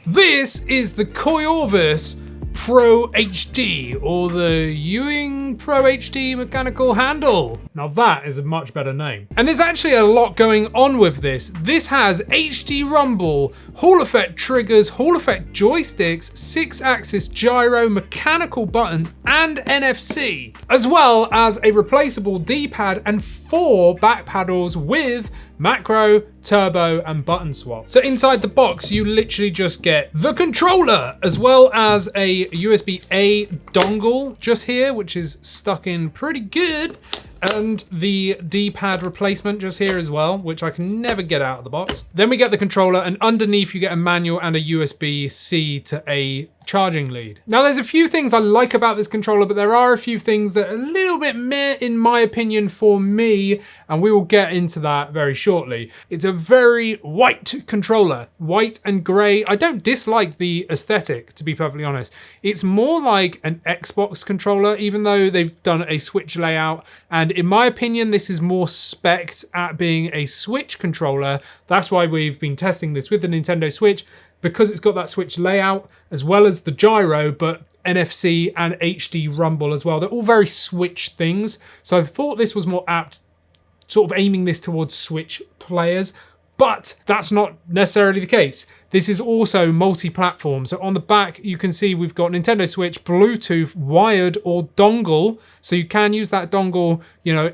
This is the Coiorvis Pro HD, or the Ewing Pro HD mechanical handle. Now that is a much better name. And there's actually a lot going on with this. This has HD rumble, Hall effect triggers, Hall effect joysticks, 6-axis gyro, mechanical buttons, and NFC, as well as a replaceable D-pad and 4 back paddles with macro, turbo, and button swap. So inside the box, you literally just get the controller, as well as a USB-A dongle just here, which is stuck in pretty good, and the D-pad replacement just here as well, which I can never get out of the box. Then we get the controller, and underneath you get a manual and a USB-C to A charging lead. Now there's a few things I like about this controller, but there are a few things that are a little bit meh in my opinion for me, and we will get into that very shortly. It's a very white controller, white and grey. I don't dislike the aesthetic, to be perfectly honest. It's more like an Xbox controller, even though they've done a Switch layout, and in my opinion this is more spec'd at being a Switch controller. That's why we've been testing this with the Nintendo Switch, because it's got that Switch layout as well as the gyro, but NFC and HD rumble as well. They're all very Switch things. So I thought this was more apt, sort of aiming this towards Switch players, but that's not necessarily the case. This is also multi-platform. So on the back, you can see we've got Nintendo Switch, Bluetooth, wired or dongle. So you can use that dongle,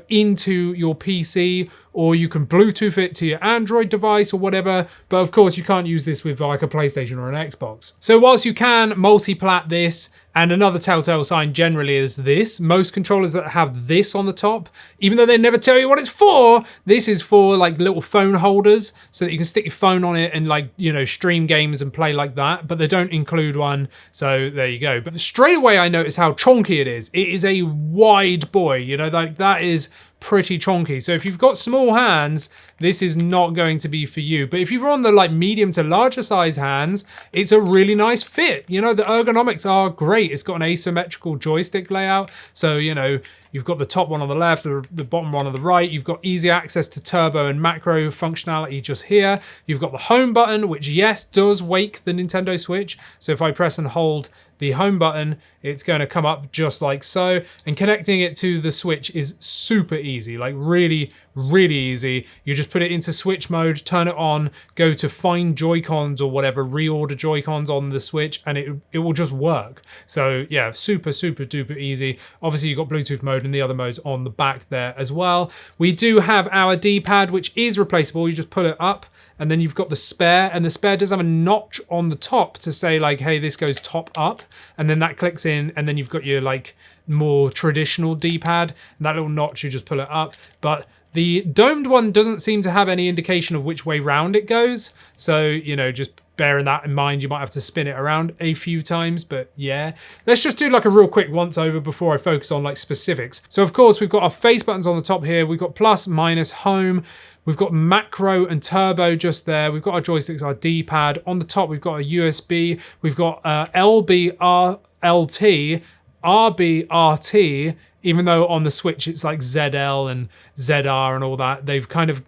into your PC, or you can Bluetooth it to your Android device or whatever. But of course, you can't use this with like a PlayStation or an Xbox. So whilst you can multi-plat this, and another telltale sign generally is this, most controllers that have this on the top, even though they never tell you what it's for, this is for like little phone holders so that you can stick your phone on it and stream games and play like that, but they don't include one, so there you go. But straight away I notice how chonky it is. It is a wide boy, like that is pretty chonky. So if you've got small hands, this is not going to be for you. But if you're on the medium to larger size hands, it's a really nice fit. The ergonomics are great. It's got an asymmetrical joystick layout. So, you've got the top one on the left, the bottom one on the right. You've got easy access to turbo and macro functionality just here. You've got the home button, which yes, does wake the Nintendo Switch. So if I press and hold the home button, it's going to come up just like so. And connecting it to the Switch is super easy, like really, really easy. You just put it into Switch mode, turn it on, go to find Joy-Cons or whatever, reorder Joy-Cons on the Switch, and it will just work. So yeah, super, super duper easy. Obviously you've got Bluetooth mode and the other modes on the back there as well. We do have our D-pad, which is replaceable. You just pull it up, and then you've got the spare, and the spare does have a notch on the top to say hey, this goes top up, and then that clicks in, and then you've got your more traditional D-pad, and that little notch, you just pull it up. But the domed one doesn't seem to have any indication of which way round it goes. So, just bearing that in mind, you might have to spin it around a few times, but yeah. Let's just do a real quick once over before I focus on specifics. So of course, we've got our face buttons on the top here. We've got plus, minus, home. We've got macro and turbo just there. We've got our joysticks, our D-pad. On the top, we've got a USB. We've got LBRLT, RBRT, even though on the Switch it's ZL and ZR and all that. They've kind of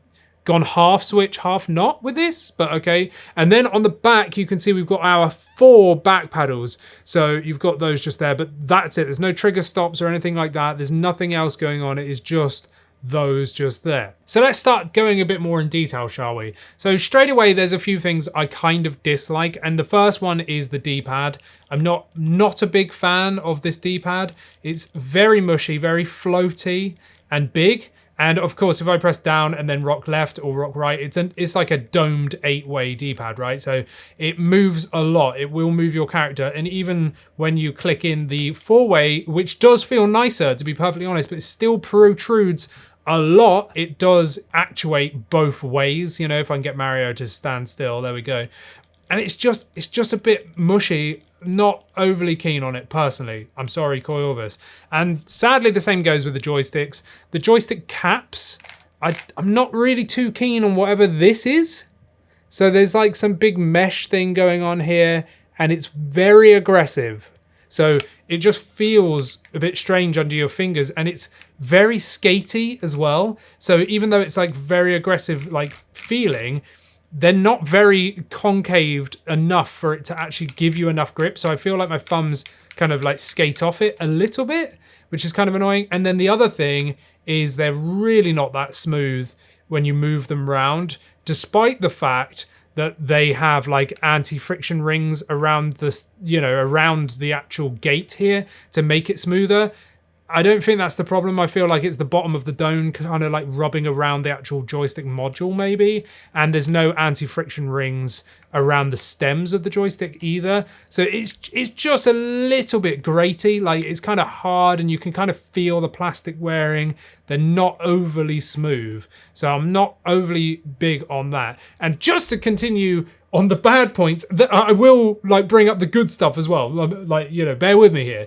gone half Switch, half not with this, but okay. And then on the back, you can see we've got our 4 back paddles. So you've got those just there, but that's it. There's no trigger stops or anything like that. There's nothing else going on. It is just those just there. So let's start going a bit more in detail, shall we? So straight away, there's a few things I kind of dislike, and the first one is the D-pad. I'm not a big fan of this D-pad. It's very mushy, very floaty and big. And of course, if I press down and then rock left or rock right, it's like a domed 8-way D-pad, right? So it moves a lot. It will move your character. And even when you click in the 4-way, which does feel nicer, to be perfectly honest, but it still protrudes a lot. It does actuate both ways. If I can get Mario to stand still, there we go. And it's just a bit mushy. Not overly keen on it personally. I'm sorry, Coiorvis. And sadly, the same goes with the joysticks. The joystick caps, I'm not really too keen on whatever this is. So there's some big mesh thing going on here, and it's very aggressive. So it just feels a bit strange under your fingers, and it's very skatey as well. So even though it's very aggressive feeling, they're not very concaved enough for it to actually give you enough grip. So I feel like my thumbs kind of like skate off it a little bit, which is kind of annoying. And then the other thing is they're really not that smooth when you move them around, despite the fact that they have like anti-friction rings around this, around the actual gate here to make it smoother. I don't think that's the problem. I feel like it's the bottom of the dome kind of like rubbing around the actual joystick module maybe. And there's no anti-friction rings around the stems of the joystick either. So it's just a little bit graty. Like it's kind of hard and you can kind of feel the plastic wearing. They're not overly smooth. So I'm not overly big on that. And just to continue on the bad points, I will like bring up the good stuff as well. Like, bear with me here.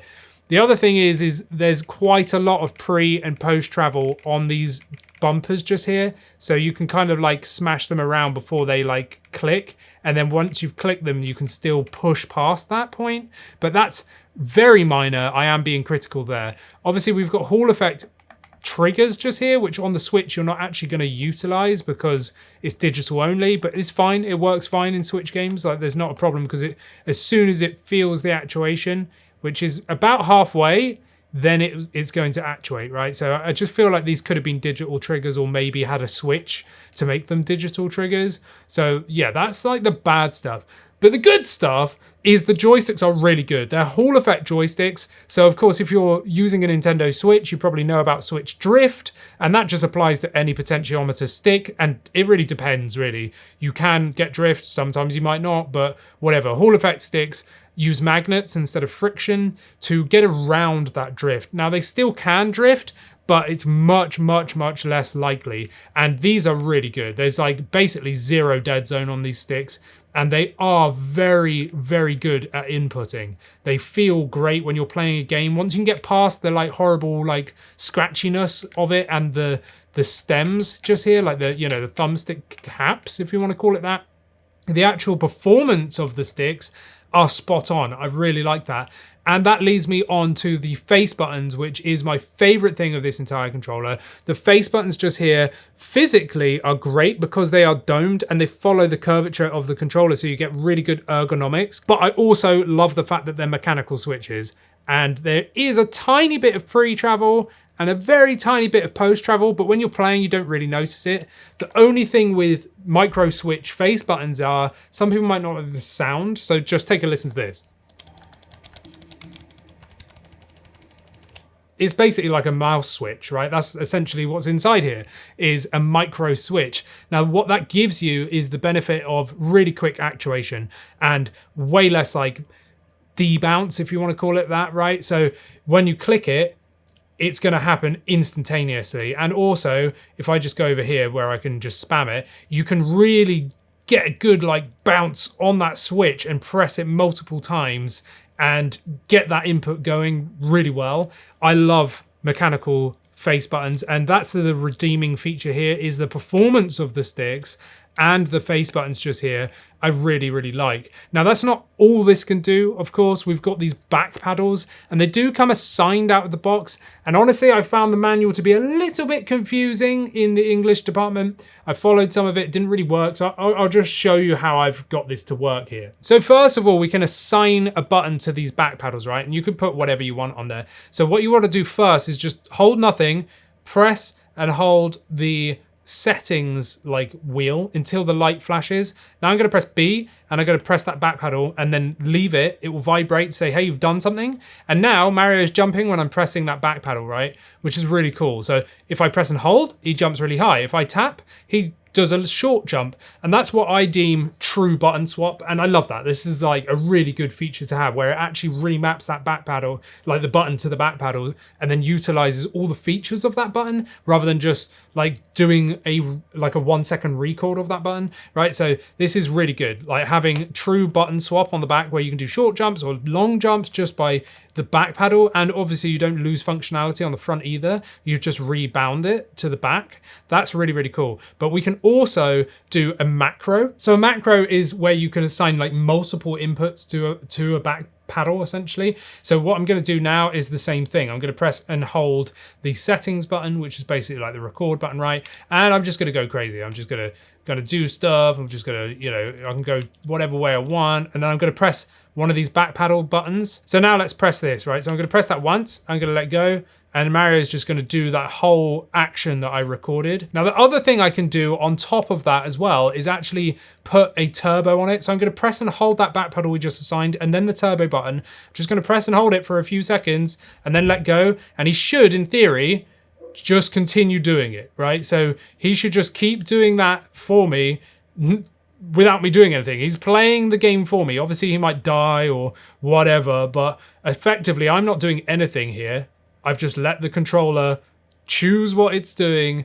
The other thing is there's quite a lot of pre and post travel on these bumpers just here. So you can kind of like smash them around before they like click. And then once you've clicked them, you can still push past that point. But that's very minor. I am being critical there. Obviously, we've got Hall effect triggers just here, which on the Switch you're not actually going to utilize because it's digital only, but it's fine. It works fine in Switch games. Like there's not a problem because as soon as it feels the actuation, which is about halfway, then it's going to actuate, right? So I just feel like these could have been digital triggers or maybe had a switch to make them digital triggers. So yeah, that's like the bad stuff. But the good stuff is the joysticks are really good. They're Hall effect joysticks. So of course, if you're using a Nintendo Switch, you probably know about Switch Drift, and that just applies to any potentiometer stick. And it really depends, really. You can get drift, sometimes you might not, but whatever. Hall effect sticks use magnets instead of friction to get around that drift. Now they still can drift, but it's much, much, much less likely. And these are really good. There's like basically zero dead zone on these sticks. And they are very, very good at inputting. They feel great when you're playing a game. Once you can get past the like horrible like scratchiness of it and the stems just here, like the the thumbstick caps, if you want to call it that, the actual performance of the sticks are spot on. I really like that. And that leads me on to the face buttons, which is my favorite thing of this entire controller. The face buttons just here physically are great because they are domed and they follow the curvature of the controller, so you get really good ergonomics. But I also love the fact that they're mechanical switches. And there is a tiny bit of pre-travel and a very tiny bit of post-travel, but when you're playing, you don't really notice it. The only thing with micro switch face buttons are, some people might not like the sound, so just take a listen to this. It's basically like a mouse switch, right? That's essentially what's inside here, is a micro switch. Now, what that gives you is the benefit of really quick actuation and way less like debounce, if you want to call it that, right? So when you click it, it's going to happen instantaneously. And also, if I just go over here where I can just spam it, you can really get a good like bounce on that switch and press it multiple times and get that input going really well. I love mechanical face buttons, and that's the redeeming feature here, is the performance of the sticks and the face buttons just here I really, really like. Now, that's not all this can do, of course. We've got these back paddles, and they do come assigned out of the box. And honestly, I found the manual to be a little bit confusing in the English department. I followed some of it, didn't really work, so I'll just show you how I've got this to work here. So first of all, we can assign a button to these back paddles, right? And you can put whatever you want on there. So what you want to do first is just hold nothing, press and hold the settings like wheel until the light flashes. Now I'm going to press B and I'm going to press that back paddle and then leave it. It will vibrate, say, hey, you've done something. And now Mario is jumping when I'm pressing that back paddle, right? Which is really cool. So if I press and hold, he jumps really high. If I tap, he does a short jump, and that's what I deem true button swap, and I love that. This is like a really good feature to have, where it actually remaps that back paddle, like the button to the back paddle, and then utilizes all the features of that button rather than just like doing a 1 second record of that button, right? So this is really good, like having true button swap on the back where you can do short jumps or long jumps just by the back paddle, and obviously you don't lose functionality on the front either. You just rebound it to the back. That's really, really cool. But we can also do a macro. So a macro is where you can assign like multiple inputs to a back paddle essentially. So what I'm going to do now is the same thing. I'm going to press and hold the settings button, which is basically like the record button, right? And I'm just going to go crazy. I'm just going to do stuff. I'm just going to, you know, I can go whatever way I want. And then I'm going to press one of these back paddle buttons. So now let's press this, right? So I'm going to press that once. I'm going to let go. And Mario is just going to do that whole action that I recorded. Now, the other thing I can do on top of that as well is actually put a turbo on it. So I'm going to press and hold that back pedal we just assigned and then the turbo button. I'm just going to press and hold it for a few seconds and then let go. And he should, in theory, just continue doing it, right? So he should just keep doing that for me without me doing anything. He's playing the game for me. Obviously, he might die or whatever, but effectively, I'm not doing anything here. I've just let the controller choose what it's doing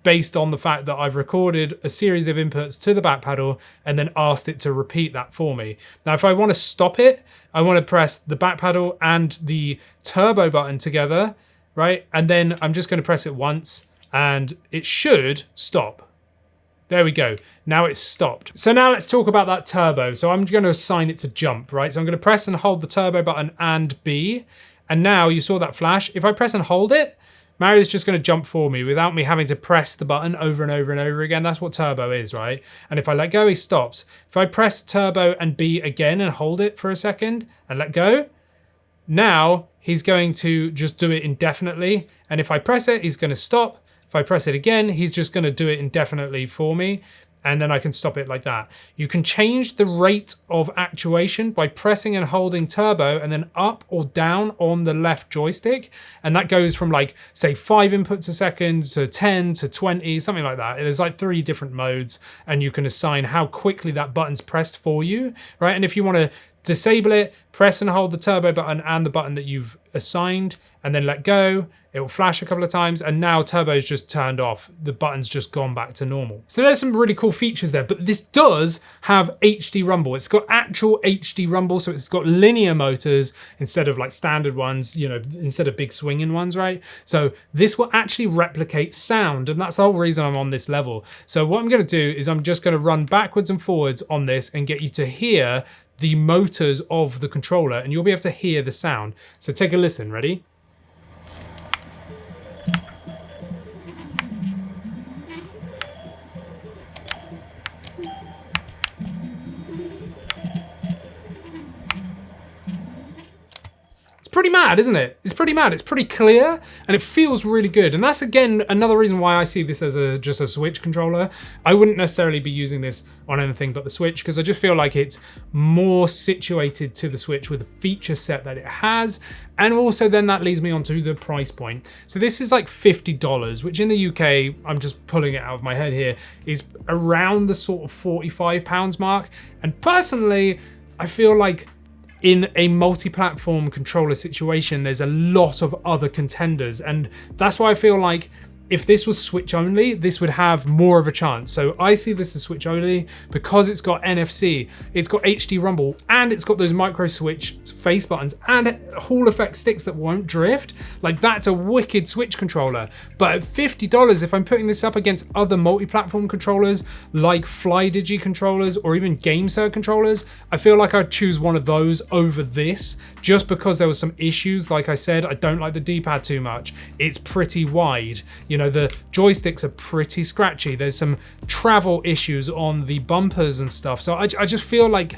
based on the fact that I've recorded a series of inputs to the back pedal and then asked it to repeat that for me. Now, if I want to stop it, I want to press the back pedal and the turbo button together, right? And then I'm just going to press it once and it should stop. There we go. Now it's stopped. So now let's talk about that turbo. So I'm going to assign it to jump, right? So I'm going to press and hold the turbo button and B. And now you saw that flash. If I press and hold it, Mario's just going to jump for me without me having to press the button over and over and over again. That's what turbo is, right? And if I let go, he stops. If I press turbo and B again and hold it for a second and let go, now he's going to just do it indefinitely. And if I press it, he's going to stop. If I press it again, he's just going to do it indefinitely for me. And then I can stop it like that. You can change the rate of actuation by pressing and holding turbo and then up or down on the left joystick. And that goes from like, say 5 inputs a second to 10 to 20, something like that. There's like 3 different modes and you can assign how quickly that button's pressed for you, right? And if you want to disable it, press and hold the turbo button and the button that you've assigned and then let go. It will flash a couple of times and now turbo's just turned off. The button's just gone back to normal. So there's some really cool features there, but this does have HD rumble. It's got actual HD rumble, so it's got linear motors instead of like standard ones, you know, instead of big swinging ones, right? So this will actually replicate sound, and that's the whole reason I'm on this level. So what I'm gonna do is I'm just gonna run backwards and forwards on this and get you to hear the motors of the controller, and you'll be able to hear the sound. So take a listen, ready? Pretty mad, isn't it? It's pretty mad. It's pretty clear and it feels really good. And that's again another reason why I see this as just a Switch controller. I wouldn't necessarily be using this on anything but the Switch because I just feel like it's more situated to the Switch with the feature set that it has. And also then that leads me on to the price point. So this is like $50, which in the UK, I'm just pulling it out of my head here, is around the sort of £45 mark. And personally, I feel like in a multi-platform controller situation, there's a lot of other contenders. And that's why I feel like if this was Switch only, this would have more of a chance. So I see this as Switch only because it's got NFC, it's got HD rumble, and it's got those micro switch face buttons and Hall effect sticks that won't drift. Like that's a wicked Switch controller. But at $50, if I'm putting this up against other multi-platform controllers like FlyDigi controllers or even GameSir controllers, I feel like I'd choose one of those over this just because there was some issues. Like I said, I don't like the D-pad too much. It's pretty wide. You know, the joysticks are pretty scratchy. There's some travel issues on the bumpers and stuff. So I just feel like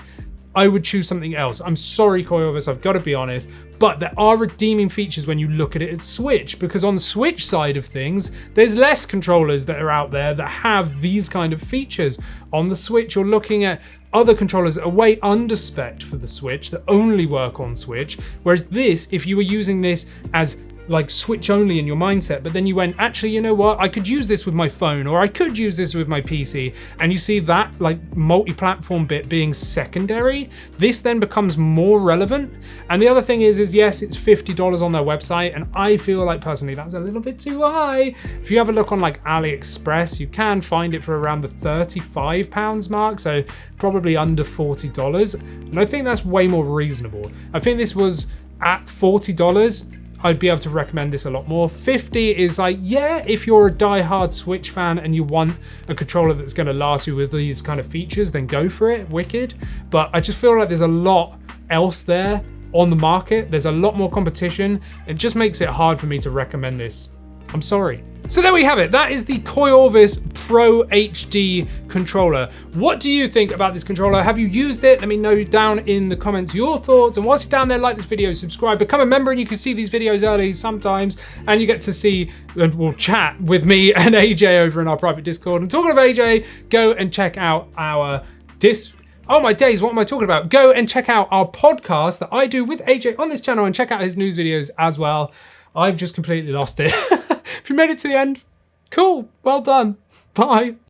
I would choose something else. I'm sorry, Coiorvis, I've got to be honest, but there are redeeming features when you look at it at Switch, because on the Switch side of things, there's less controllers that are out there that have these kind of features. On the Switch, you're looking at other controllers that are way under-spec'd for the Switch that only work on Switch, whereas this, if you were using this as like Switch only in your mindset, but then you went, actually, you know what? I could use this with my phone, or I could use this with my PC. And you see that like multi-platform bit being secondary. This then becomes more relevant. And the other thing is yes, it's $50 on their website. And I feel like personally, that's a little bit too high. If you have a look on like AliExpress, you can find it for around the £35 mark. So probably under $40. And I think that's way more reasonable. I think this was at $40. I'd be able to recommend this a lot more. 50 is like, yeah, if you're a die-hard Switch fan and you want a controller that's going to last you with these kind of features, then go for it, wicked. But I just feel like there's a lot else there on the market. There's a lot more competition. It just makes it hard for me to recommend this. I'm sorry. So there we have it. That is the Coiorvis Pro HD controller. What do you think about this controller? Have you used it? Let me know down in the comments your thoughts. And whilst you're down there, like this video, subscribe, become a member, and you can see these videos early sometimes. And you get to see and we'll chat with me and AJ over in our private Discord. And talking of AJ, go and check out our Oh my days, what am I talking about? Go and check out our podcast that I do with AJ on this channel and check out his news videos as well. I've just completely lost it. If you made it to the end, cool, well done, bye.